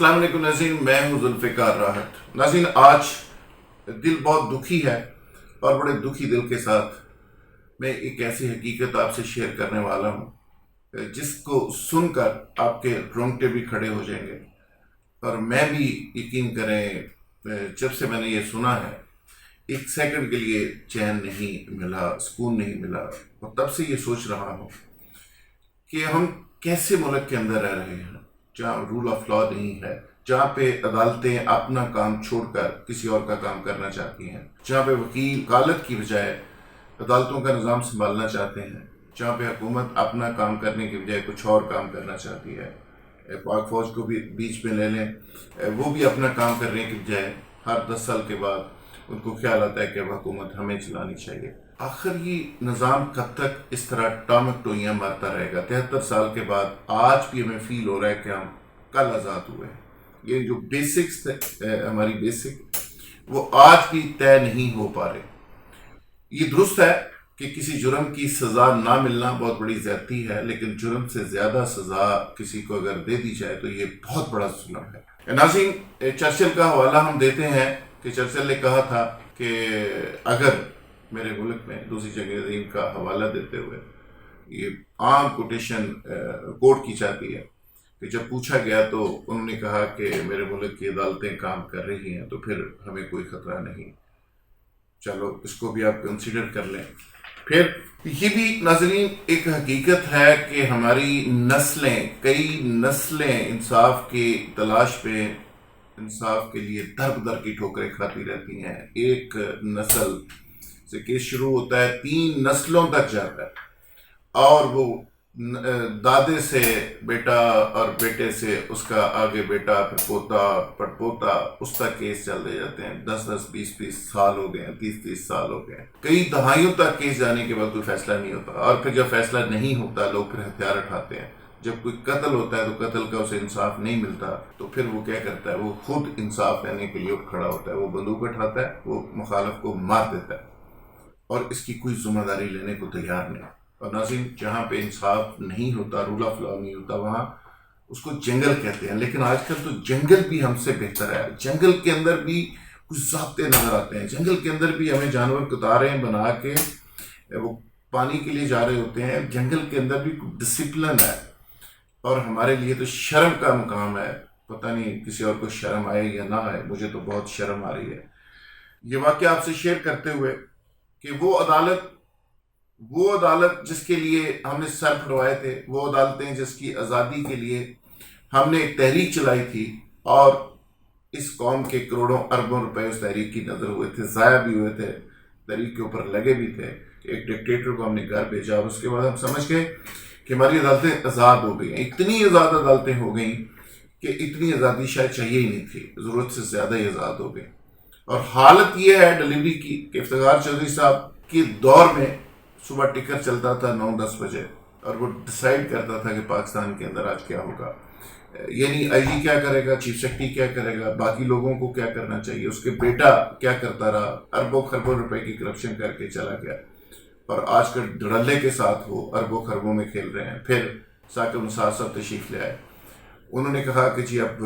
السلام علیکم ناظرین، میں ہوں ذوالفقار راحت۔ ناظرین، آج دل بہت دکھی ہے اور بڑے دکھی دل کے ساتھ میں ایک ایسی حقیقت آپ سے شیئر کرنے والا ہوں جس کو سن کر آپ کے رونگٹے بھی کھڑے ہو جائیں گے، اور میں بھی یقین کریں جب سے میں نے یہ سنا ہے ایک سیکنڈ کے لیے چین نہیں ملا، سکون نہیں ملا، اور تب سے یہ سوچ رہا ہوں کہ ہم کیسے ملک کے اندر رہ رہے ہیں جہاں رول آف لا نہیں ہے، جہاں پہ عدالتیں اپنا کام چھوڑ کر کسی اور کا کام کرنا چاہتی ہیں، جہاں پہ وکیل وکالت کی بجائے عدالتوں کا نظام سنبھالنا چاہتے ہیں، جہاں پہ حکومت اپنا کام کرنے کی بجائے کچھ اور کام کرنا چاہتی ہے۔ پاک فوج کو بھی بیچ میں لے لیں، وہ بھی اپنا کام کرنے کی بجائے ہر 10 سال کے بعد ان کو خیال آتا ہے کہ اب حکومت ہمیں چلانی چاہیے۔ آخر یہ نظام کب تک اس طرح ٹامک ٹوئیاں مارتا رہے گا؟ 73 سال کے بعد آج بھی ہمیں فیل ہو رہا ہے کہ ہم کل آزاد ہوئے ہیں۔ یہ جو بیسکس تھے ہماری بیسک، وہ آج بھی طے نہیں ہو پا رہے۔ یہ درست ہے کہ کسی جرم کی سزا نہ ملنا بہت بڑی زیادتی ہے، لیکن جرم سے زیادہ سزا کسی کو اگر دے دی جائے تو یہ بہت بڑا ظلم ہے۔ ناظرین، چرچل کا حوالہ ہم دیتے ہیں کہ چرچل نے کہا تھا کہ اگر میرے ملک میں دوسری جنگ عظیم کا حوالہ دیتے ہوئے یہ عام کوٹیشن کوٹ کی جاتی ہے کہ جب پوچھا گیا تو انہوں نے کہا کہ میرے ملک کی عدالتیں کام کر رہی ہیں تو پھر ہمیں کوئی خطرہ نہیں۔ چلو اس کو بھی آپ کنسیڈر کر لیں۔ پھر یہ بھی ناظرین ایک حقیقت ہے کہ ہماری نسلیں، کئی نسلیں انصاف کی تلاش پہ، انصاف کے لیے در بدر کی ٹھوکریں کھاتی رہتی ہیں۔ ایک نسل سے کیس شروع ہوتا ہے، 3 نسلوں تک جاتا ہے، اور وہ دادے سے بیٹا اور بیٹے سے اس کا آگے بیٹا، پھر پوتا، پڑ پوتا، اس تک کیس چلتے جاتے ہیں۔ 10 20 سال ہو گئے ہیں، 30 سال ہو گئے ہیں، کئی دہائیوں تک کیس جانے کے بعد کوئی فیصلہ نہیں ہوتا، اور پھر جب فیصلہ نہیں ہوتا لوگ پھر ہتھیار اٹھاتے ہیں۔ جب کوئی قتل ہوتا ہے تو قتل کا اسے انصاف نہیں ملتا تو پھر وہ کیا کرتا ہے؟ وہ خود انصاف لینے کے لیے اٹھ کھڑا ہوتا ہے، وہ بندوق اٹھاتا ہے، وہ مخالف کو مار دیتا ہے، اور اس کی کوئی ذمہ داری لینے کو تیار نہیں۔ اور ناظرین، جہاں پہ انصاف نہیں ہوتا، رول آف لا نہیں ہوتا، وہاں اس کو جنگل کہتے ہیں، لیکن آج کل تو جنگل بھی ہم سے بہتر ہے۔ جنگل کے اندر بھی کچھ ضابطے نظر آتے ہیں، جنگل کے اندر بھی ہمیں جانور قطاریں بنا کے وہ پانی کے لیے جا رہے ہوتے ہیں، جنگل کے اندر بھی کچھ ڈسپلن ہے، اور ہمارے لیے تو شرم کا مقام ہے۔ پتہ نہیں کسی اور کو شرم آئے یا نہ آئے، مجھے تو بہت شرم آ رہی ہے یہ واقعہ آپ سے شیئر کرتے ہوئے کہ وہ عدالت جس کے لیے ہم نے سر پھڑوائے تھے، وہ عدالتیں جس کی آزادی کے لیے ہم نے ایک تحریک چلائی تھی، اور اس قوم کے کروڑوں اربوں روپے اس تحریک کی نظر ہوئے تھے، ضائع بھی ہوئے تھے، تحریک کے اوپر لگے بھی تھے کہ ایک ڈکٹیٹر کو ہم نے گھر بھیجا، اور اس کے بعد ہم سمجھ گئے کہ ہماری عدالتیں آزاد ہو گئی ہیں۔ اتنی آزاد عدالتیں ہو گئیں کہ اتنی آزادی شاید چاہیے ہی نہیں تھی، ضرورت سے زیادہ ہی آزاد ہو گئی۔ اور حالت یہ ہے ڈیلیوری کی کہ افتخار چودھری صاحب کے دور میں صبح ٹکر چلتا تھا 9-10 بجے، اور وہ ڈیسائیڈ کرتا تھا کہ پاکستان کے اندر آج کیا ہوگا، یعنی آئی جی کیا کرے گا، چیف سیکرٹری کیا کرے گا، باقی لوگوں کو کیا کرنا چاہیے۔ اس کے بیٹا کیا کرتا رہا، اربوں خربوں روپے کی کرپشن کر کے چلا گیا، اور آج کل دھڑلے کے ساتھ وہ اربوں خربوں میں کھیل رہے ہیں۔ پھر ثاقب نثار صاحب تشریف لے آئے، انہوں نے کہا کہ جی اب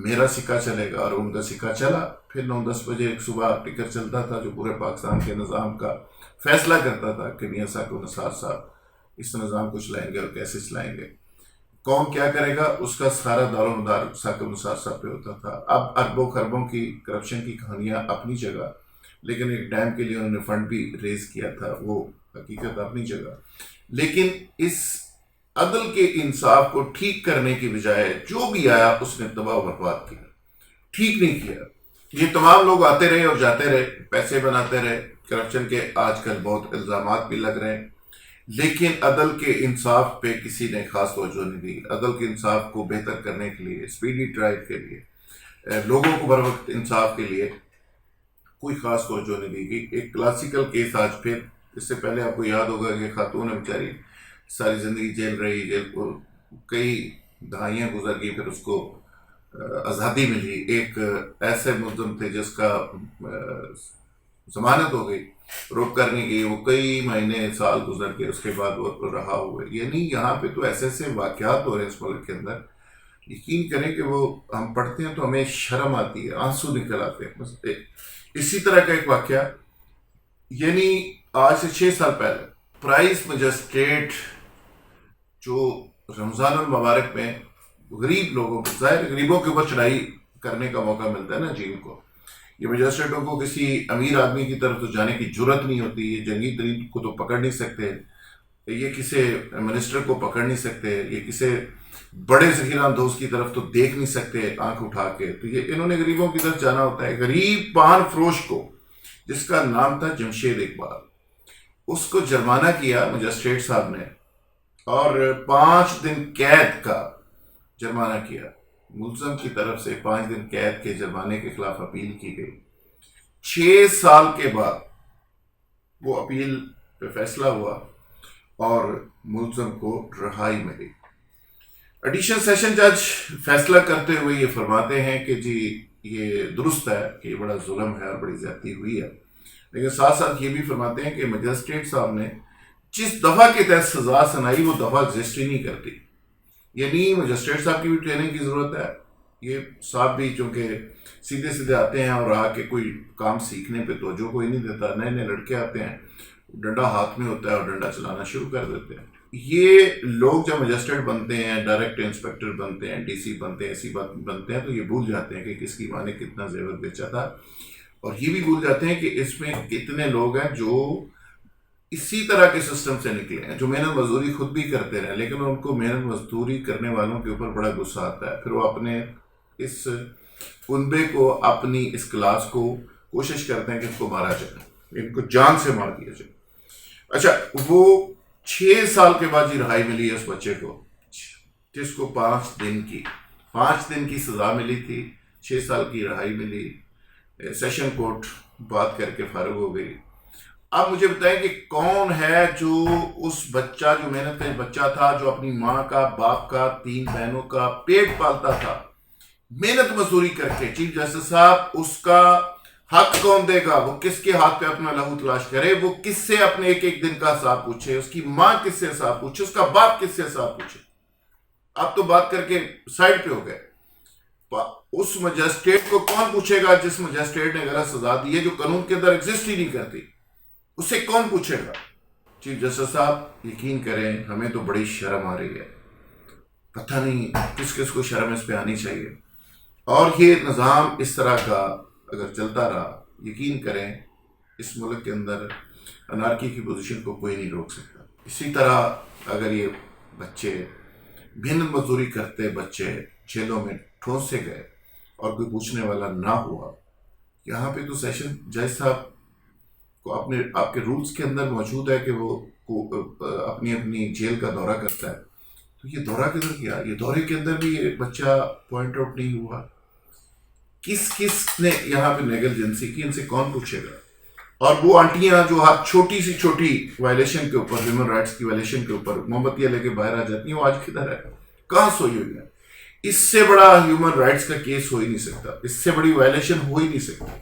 میرا سکہ چلے گا، اور ان کا سکہ چلا۔ پھر 9-10 بجے ایک صبح ٹکر چلتا تھا جو پورے پاکستان کے نظام کا فیصلہ کرتا تھا کہ میاں ثاقب نثار صاحب اس نظام کو چلائیں گے اور کیسے چلائیں گے، کون کیا کرے گا، اس کا سارا دار و مدار ثاقب نثار صاحب پہ ہوتا تھا۔ اب اربوں خربوں کی کرپشن کی کہانیاں اپنی جگہ، لیکن ایک ڈیم کے لیے انہوں نے فنڈ بھی ریز کیا تھا، وہ حقیقت اپنی جگہ، لیکن اس عدل کے انصاف کو ٹھیک کرنے کی بجائے جو بھی آیا اس نے تباہ و برباد کیا، ٹھیک نہیں کیا۔ یہ تمام لوگ آتے رہے اور جاتے رہے، پیسے بناتے رہے، کرپشن کے آج کل بہت الزامات بھی لگ رہے ہیں، لیکن عدل کے انصاف پہ کسی نے خاص توجہ نہیں دی۔ عدل کے انصاف کو بہتر کرنے کے لیے، اسپیڈی ٹرائل کے لیے، لوگوں کو بر وقت انصاف کے لیے کوئی خاص توجہ نہیں دی گئی۔ ایک کلاسیکل کیس آج پھر، اس سے پہلے آپ کو یاد ہوگا کہ خاتون بیچاری ساری زندگی جیل رہی، جیل کو کئی دہائیاں گزر گئی، پھر اس کو آزادی ملی۔ ایک ایسے ملزم تھے جس کا ضمانت ہو گئی، روک کرنے کی، وہ کئی مہینے سال گزر کے اس کے بعد وہ رہا ہوئے۔ یعنی یہاں پہ تو ایسے ایسے واقعات ہو رہے ہیں اس ملک کے اندر، یقین کریں کہ وہ ہم پڑھتے ہیں تو ہمیں شرم آتی ہے، آنسو نکل آتے ہیں. بس اسی طرح کا ایک واقعہ، یعنی آج سے 6 سال پہلے پرائز مجسٹریٹ جو رمضان المبارک میں غریب لوگوں کو، ظاہر غریبوں کے اوپر چڑھائی کرنے کا موقع ملتا ہے نا جی، ان کو یہ مجسٹریٹوں کو کسی امیر آدمی کی طرف تو جانے کی جرت نہیں ہوتی، یہ جنگی ترین کو تو پکڑ نہیں سکتے، یہ کسی منسٹر کو پکڑ نہیں سکتے، یہ کسی بڑے ذخیرہ اندوز کی طرف تو دیکھ نہیں سکتے آنکھ اٹھا کے، تو یہ انہوں نے غریبوں کی طرف جانا ہوتا ہے. غریب پان فروش کو، جس کا نام تھا جمشید اقبال، اس کو جرمانہ کیا مجسٹریٹ صاحب نے اور 5 دن قید کا جرمانہ کیا. ملزم کی طرف سے 5 دن قید کے جرمانے کے خلاف اپیل کی گئی. 6 سال کے بعد وہ اپیل پہ فیصلہ ہوا اور ملزم کو رہائی ملی. ایڈیشنل سیشن جج فیصلہ کرتے ہوئے یہ فرماتے ہیں کہ جی یہ درست ہے کہ یہ بڑا ظلم ہے اور بڑی زیادتی ہوئی ہے، لیکن ساتھ ساتھ یہ بھی فرماتے ہیں کہ مجسٹریٹ صاحب نے جس دفعہ کے تحت سزا سنائی وہ دفعہ ایگزسٹ ہی نہیں کرتی. یعنی مجسٹریٹ صاحب کی بھی ٹریننگ کی ضرورت ہے. یہ صاحب بھی چونکہ سیدھے سیدھے آتے ہیں اور آ کے کوئی کام سیکھنے پہ توجہ کوئی نہیں دیتا، نئے نئے لڑکے آتے ہیں، ڈنڈا ہاتھ میں ہوتا ہے اور ڈنڈا چلانا شروع کر دیتے ہیں. یہ لوگ جب مجسٹریٹ بنتے ہیں، ڈائریکٹ انسپیکٹر بنتے ہیں، ڈی سی بنتے ہیں، ایسی بات بنتے ہیں، تو یہ بھول جاتے ہیں کہ کس کی ماں نے کتنا زیور بیچا تھا، اور یہ بھی بھول جاتے ہیں کہ اس میں کتنے لوگ ہیں جو اسی طرح کے سسٹم سے نکلے ہیں، جو محنت مزدوری خود بھی کرتے رہے، لیکن ان کو محنت مزدوری کرنے والوں کے اوپر بڑا غصہ آتا ہے. پھر وہ اپنے اس کنبے کو، اپنی اس کلاس کو کوشش کرتے ہیں کہ اس کو مارا جائے، ان کو جان سے مار دیا جائے. اچھا، وہ 6 سال کے بعد یہ رہائی ملی ہے اس بچے کو، جس کو 5 دن کی سزا ملی تھی، 6 سال کی رہائی ملی. سیشن کورٹ بات کر کے فارغ ہو گئی. اب مجھے بتائیں کہ کون ہے جو اس بچہ، جو محنت کا بچہ تھا، جو اپنی ماں کا، باپ کا، 3 بہنوں کا پیٹ پالتا تھا محنت مزدوری کر کے. چیف جسٹس صاحب، اس کا حق کون دے گا؟ وہ کس کے ہاتھ پہ اپنا لہو تلاش کرے؟ وہ کس سے اپنے ایک ایک دن کا حساب پوچھے؟ اس کی ماں کس سے حساب پوچھے؟ اس کا باپ کس سے حساب پوچھے؟ اب تو بات کر کے سائڈ پہ ہو گئے. اس مجسٹریٹ کو کون پوچھے گا جس مجسٹریٹ نے غلط سزا دی ہے، جو قانون کے اندر ایگزسٹ ہی نہیں کرتی؟ اسے کون پوچھے گا؟ چیف جسٹس صاحب یقین کریں، ہمیں تو بڑی شرم آ رہی ہے. پتہ نہیں کس کس کو شرم اس پہ آنی چاہیے. اور یہ نظام اس طرح کا اگر چلتا رہا، یقین کریں اس ملک کے اندر انارکی کی پوزیشن کو کوئی نہیں روک سکتا. اسی طرح اگر یہ بچے محنت مزدوری کرتے بچے جیلوں میں ٹھونسے گئے اور کوئی پوچھنے والا نہ ہوا، یہاں پہ تو سیشن جج صاحب کو آپ کے رولز کے اندر موجود ہے کہ وہ اپنی اپنی جیل کا دورہ کرتا ہے، تو یہ دورہ کدھر کیا؟ یہ دورے کے اندر بھی یہ بچہ پوائنٹ آؤٹ نہیں ہوا. کس نے یہاں پہ نیگلیجنسی کی؟ ان سے کون پوچھے گا؟ اور وہ آنٹیاں جو ہر چھوٹی سی چھوٹی وائلیشن کے اوپر، ہیومن رائٹس کی وائلیشن کے اوپر موم بتیاں لے کے باہر آ جاتی ہیں، وہ آج کدھر ہے؟ کہاں سوئی ہوئی ہے؟ اس سے بڑا ہیومن رائٹس کا کیس ہو ہی نہیں سکتا، اس سے بڑی وائلیشن ہو ہی نہیں سکتی.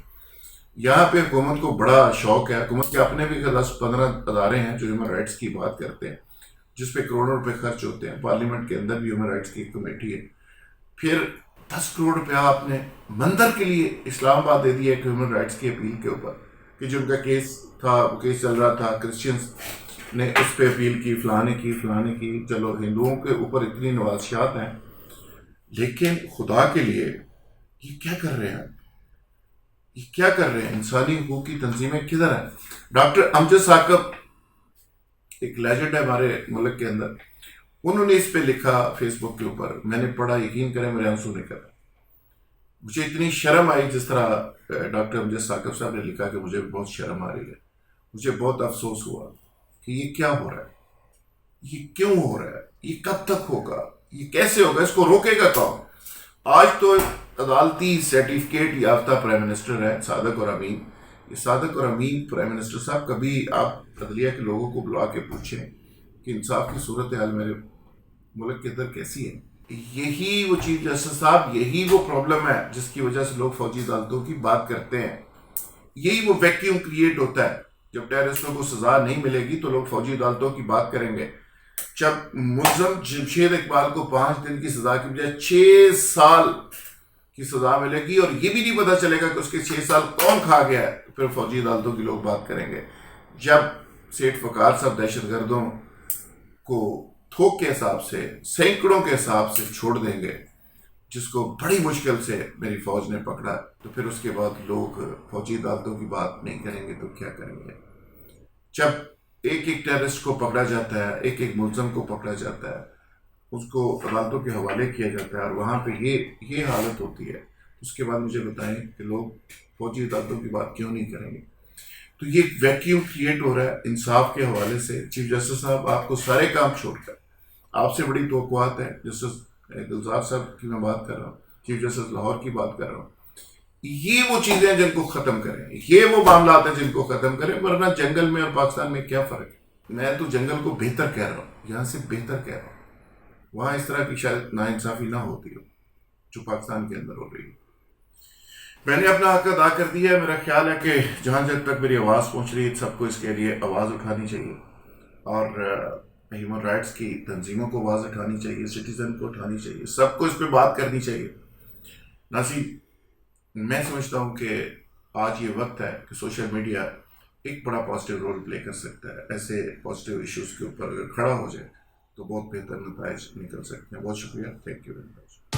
یہاں پہ حکومت کو بڑا شوق ہے، حکومت کے اپنے بھی 10-15 ادارے ہیں جو ہیومن رائٹس کی بات کرتے ہیں، جس پہ کروڑوں روپے خرچ ہوتے ہیں. پارلیمنٹ کے اندر بھی ہیومن رائٹس کی ایک کمیٹی ہے. پھر 10 کروڑ روپیہ آپ نے مندر کے لیے اسلام آباد دے دیا ایک ہیومن رائٹس کی اپیل کے اوپر، کہ جو ان کا کیس تھا، وہ کیس چل رہا تھا، کرسچنز نے اس پہ اپیل کی، فلانے کی. چلو ہندوؤں کے اوپر اتنی نوازشات ہیں، لیکن خدا کے لیے یہ کیا کر رہے ہیں؟ یہ کیا کر رہے ہیں؟ انسانی حقوق کی تنظیمیں کدھر ہیں؟ ڈاکٹر امجد ثاقب ایک لیجنڈ ہے ہمارے ملک کے اندر، انہوں نے اس پہ لکھا فیس بک کے اوپر، میں نے پڑھا، یقین کریں میرے آنسو نکل. مجھے اتنی شرم آئی جس طرح ڈاکٹر امجد ثاقب صاحب نے لکھا کہ مجھے بہت شرم آ رہی ہے. مجھے بہت افسوس ہوا کہ یہ کیا ہو رہا ہے، یہ کیوں ہو رہا ہے، یہ کب تک ہوگا، یہ کیسے ہوگا، اس کو روکے گا کون؟ آج تو عدالتی سرٹیفکیٹ یافتہ پرائم منسٹر ہے صادق اور امین. یہ صادق اور امین پرائم منسٹر صاحب، کبھی آپ عدلیہ کے لوگوں کو بلا کے پوچھیں کہ انصاف کی صورتحال میرے ملک کے اندر کیسی ہے. یہی وہ چیف جسٹس صاحب، یہی وہ پرابلم ہے جس کی وجہ سے لوگ فوجی عدالتوں کی بات کرتے ہیں. یہی وہ ویکیوم کریٹ ہوتا ہے. جب ٹیررسٹوں کو سزا نہیں ملے گی تو لوگ فوجی عدالتوں کی بات کریں گے. جب ملزم جمشید اقبال کو 5 دن کی سزا کی بجائے 6 سال کی سزا ملے گی اور یہ بھی نہیں پتا چلے گا کہ اس کے 6 سال کون کھا گیا ہے، پھر فوجی عدالتوں کی لوگ بات کریں گے. جب سیٹھ وقار صاحب دہشت گردوں کو تھوک کے حساب سے، سینکڑوں کے حساب سے چھوڑ دیں گے، جس کو بڑی مشکل سے میری فوج نے پکڑا، تو پھر اس کے بعد لوگ فوجی عدالتوں کی بات نہیں کریں گے تو کیا کریں گے؟ جب ایک ایک ٹیررسٹ کو پکڑا جاتا ہے، ایک ایک ملزم کو پکڑا جاتا ہے، اس کو عدالتوں کے حوالے کیا جاتا ہے اور وہاں پہ یہ حالت ہوتی ہے، اس کے بعد مجھے بتائیں کہ لوگ فوجی عدالتوں کی بات کیوں نہیں کریں گے؟ تو یہ ایک ویکیوم کریٹ ہو رہا ہے انصاف کے حوالے سے. چیف جسٹس صاحب آپ کو سارے کام چھوڑ کر آپ سے بڑی توقعات ہیں. جسٹس گلزار صاحب کی میں بات کر رہا ہوں، چیف جسٹس لاہور کی بات کر رہا ہوں. یہ وہ چیزیں جن کو ختم کریں، یہ وہ معاملات ہیں جن کو ختم کریں، ورنہ جنگل میں اور پاکستان میں کیا فرق ہے؟ میں تو جنگل کو بہتر کہہ رہا ہوں، یہاں سے بہتر کہہ رہا ہوں. وہاں اس طرح کی شاید ناانصافی نہ ہوتی ہو جو پاکستان کے اندر ہو رہی ہے. میں نے اپنا حق ادا کر دیا ہے. میرا خیال ہے کہ جہاں جب تک میری آواز پہنچ رہی ہے سب کو اس کے لیے آواز اٹھانی چاہیے، اور ہیومن رائٹس کی تنظیموں کو آواز اٹھانی چاہیے، سٹیزن کو اٹھانی چاہیے، سب کو اس پہ بات کرنی چاہیے. ناصر، میں سمجھتا ہوں کہ آج یہ وقت ہے کہ سوشل میڈیا ایک بڑا پازیٹیو رول پلے کر سکتا ہے. ایسے پازیٹیو ایشوز کے اوپر اگر کھڑا ہو جائے تو بہت بہتر نتائج نکل سکتے ہیں. بہت شکریہ. Thank you very much.